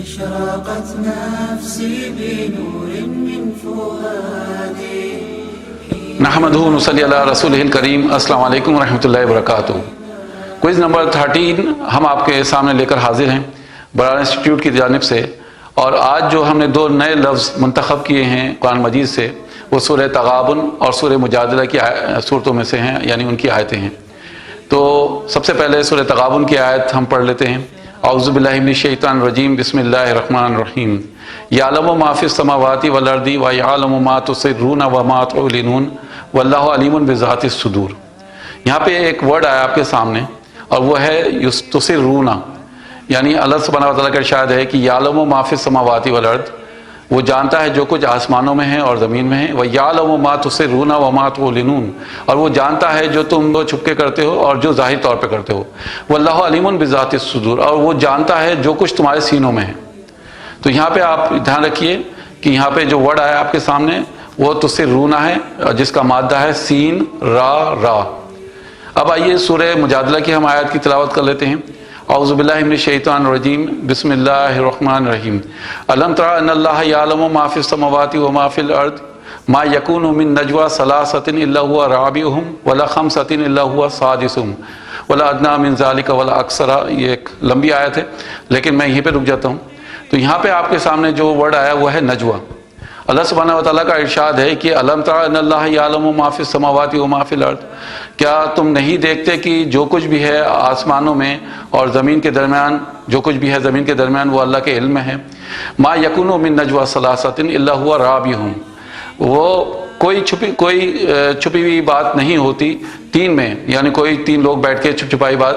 أشرقت نفسي بنور من فؤادي نحمدہ ونصلی علی رسولہ الکریم۔ السلام علیکم ورحمۃ اللہ وبرکاتہ۔ کوئز نمبر 13 ہم آپ کے سامنے لے کر حاضر ہیں برارہ انسٹیٹیوٹ کی جانب سے، اور آج جو ہم نے دو نئے لفظ منتخب کیے ہیں قرآن مجید سے، وہ سورہ تغابن اور سورہ مجادلہ کی صورتوں میں سے ہیں، یعنی ان کی آیتیں ہیں۔ تو سب سے پہلے سورہ تغابن کی آیت ہم پڑھ لیتے ہیں۔ اعوذ باللہ من الشیطان الرجیم، بسم اللہ الرحمن الرحیم۔ یعلم ما فی السماوات والارض ویعلم ما تسرون وما تعلنون واللہ علیم بذات الصدور۔ یہاں پہ ایک ورڈ آیا آپ کے سامنے، اور وہ ہے تسرون، یعنی اللہ سبحانہ وتعالیٰ کا ارشاد ہے کہ یعلم ما فی السماوات والارض، وہ جانتا ہے جو کچھ آسمانوں میں ہے اور زمین میں ہے، وَيَعْلَمُ مَا تُسِرُّونَ وَمَا تُعْلِنُونَ، اور وہ جانتا ہے جو تم چھپ کے کرتے ہو اور جو ظاہر طور پہ کرتے ہو، وَاللَّهُ عَلِيمٌ بِذَاتِ الصُّدُورِ، اور وہ جانتا ہے جو کچھ تمہارے سینوں میں ہے۔ تو یہاں پہ آپ دھیان رکھیے کہ یہاں پہ جو ورڈ آیا آپ کے سامنے وہ تُسِرُّونَ ہے، جس کا مادہ ہے سین را را۔ اب آئیے سورہ مجادلہ کی ہم آیت کی تلاوت کر لیتے ہیں۔ اعوذ باللہ من الشیطان الرجیم، بسم اللہ الرحمن الرحیم۔ الم تر ان اللہ یعلم ما فی السماوات وما فی الارض ما یکون من نجوى ثلاثۃ الا هو رابعهم ولا خمسۃ الا هو سادسهم ولا ادنى من ذلك ولا اکثر۔ یہ ایک لمبی آیت ہے لیکن میں یہیں پہ رک جاتا ہوں۔ تو یہاں پہ آپ کے سامنے جو ورڈ آیا وہ ہے نجوہ۔ اللہ سبحانہ وتعالیٰ کا ارشاد ہے کہ الم تر ان اللہ یعلم ما فی السماوات وما فی الارض، کیا تم نہیں دیکھتے کہ جو کچھ بھی ہے آسمانوں میں اور زمین کے درمیان، جو کچھ بھی ہے زمین کے درمیان وہ اللہ کے علم میں ہے۔ ما یکون من نجوى ثلاثۃ الا هو رابعهم، وہ کوئی چھپی ہوئی بات نہیں ہوتی تین میں، یعنی کوئی تین لوگ بیٹھ کے چھپائی بات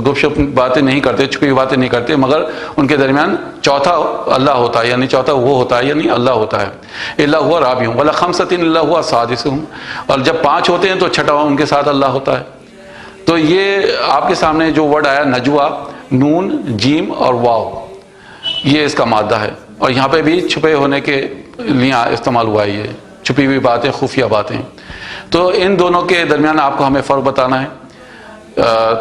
گپ شپ باتیں نہیں کرتے، چھپی ہوئی باتیں نہیں کرتے، مگر ان کے درمیان چوتھا اللہ ہوتا ہے، یعنی چوتھا وہ ہوتا ہے، یعنی اللہ ہوتا ہے۔ الا هو رابعهم ولا خمسۃ الا هو سادسهم، اور جب پانچ ہوتے ہیں تو چھٹا ان کے ساتھ اللہ ہوتا ہے۔ تو یہ آپ کے سامنے جو ورڈ آیا نجوہ، نون جیم اور واو، یہ اس کا مادہ ہے، اور یہاں پہ بھی چھپے ہونے کے لیے استعمال ہوا ہے، یہ چھپی ہوئی باتیں، خفیہ باتیں۔ تو ان دونوں کے درمیان آپ کو ہمیں فرق بتانا ہے،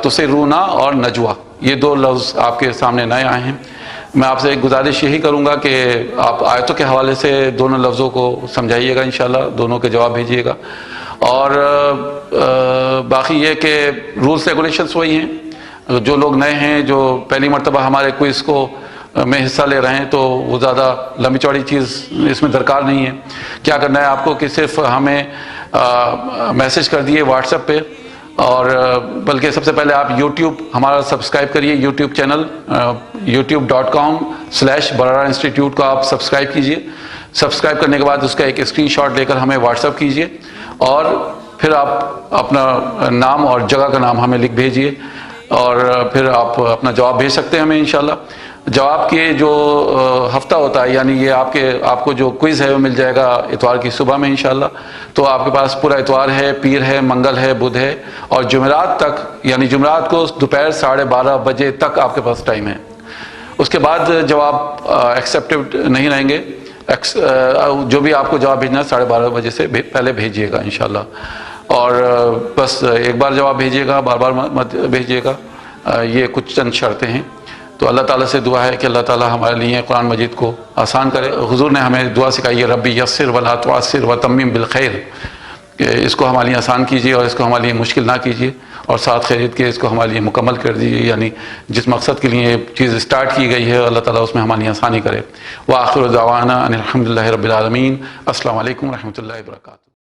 تسرونا اور نجوہ، یہ دو لفظ آپ کے سامنے نئے آئے ہیں۔ میں آپ سے ایک گزارش یہی کروں گا کہ آپ آیتوں کے حوالے سے دونوں لفظوں کو سمجھائیے گا، انشاءاللہ دونوں کے جواب بھیجیے گا، اور باقی یہ کہ رولس ریگولیشنس وہی ہیں۔ جو لوگ نئے ہیں، جو پہلی مرتبہ ہمارے کوئز کو میں حصہ لے رہے ہیں، تو وہ زیادہ لمبی چوڑی چیز اس میں درکار نہیں ہے۔ کیا کرنا ہے آپ کو کہ صرف ہمیں میسج کر دیے واٹس ایپ پہ، اور بلکہ سب سے پہلے آپ یوٹیوب ہمارا سبسکرائب کریے، یوٹیوب چینل youtube.com/bararah institute کو آپ سبسکرائب کیجئے۔ سبسکرائب کرنے کے بعد اس کا ایک اسکرین شاٹ لے کر ہمیں واٹس ایپ کیجئے، اور پھر آپ اپنا نام اور جگہ کا نام ہمیں لکھ بھیجئے، اور پھر آپ اپنا جواب بھیج سکتے ہیں ہمیں انشاءاللہ۔ جواب کے جو ہفتہ ہوتا ہے، یعنی یہ آپ کو جو کوئز ہے وہ مل جائے گا اتوار کی صبح میں انشاءاللہ۔ تو آپ کے پاس پورا اتوار ہے، پیر ہے، منگل ہے، بدھ ہے، اور جمعرات تک، یعنی جمعرات کو دوپہر 12:30 بجے تک آپ کے پاس ٹائم ہے۔ اس کے بعد جواب ایکسیپٹیڈ نہیں رہیں گے، جو بھی آپ کو جواب بھیجنا ہے 12:30 بجے سے پہلے بھیجیے گا انشاءاللہ، اور بس ایک بار جواب بھیجیے گا، بار بار مت بھیجیے گا۔ یہ کچھ چند شرطیں ہیں۔ تو اللہ تعالیٰ سے دعا ہے کہ اللہ تعالیٰ ہمارے لیے قرآن مجید کو آسان کرے۔ حضور نے ہمیں دعا سکھائی ہے، ربی یسر ولا تعسر وتمم بالخیر، کہ اس کو ہمارے لیے آسان کیجیے اور اس کو ہمارے لیے مشکل نہ کیجیے، اور ساتھ خیریت کے اس کو ہمارے لیے مکمل کر دیجیے، یعنی جس مقصد کے لیے یہ چیز اسٹارٹ کی گئی ہے اللہ تعالیٰ اس میں ہماری آسانی کرے۔ وآخر دعوانا ان الحمد للہ رب العالمین۔ السلام علیکم ورحمۃ اللہ وبرکاتہ۔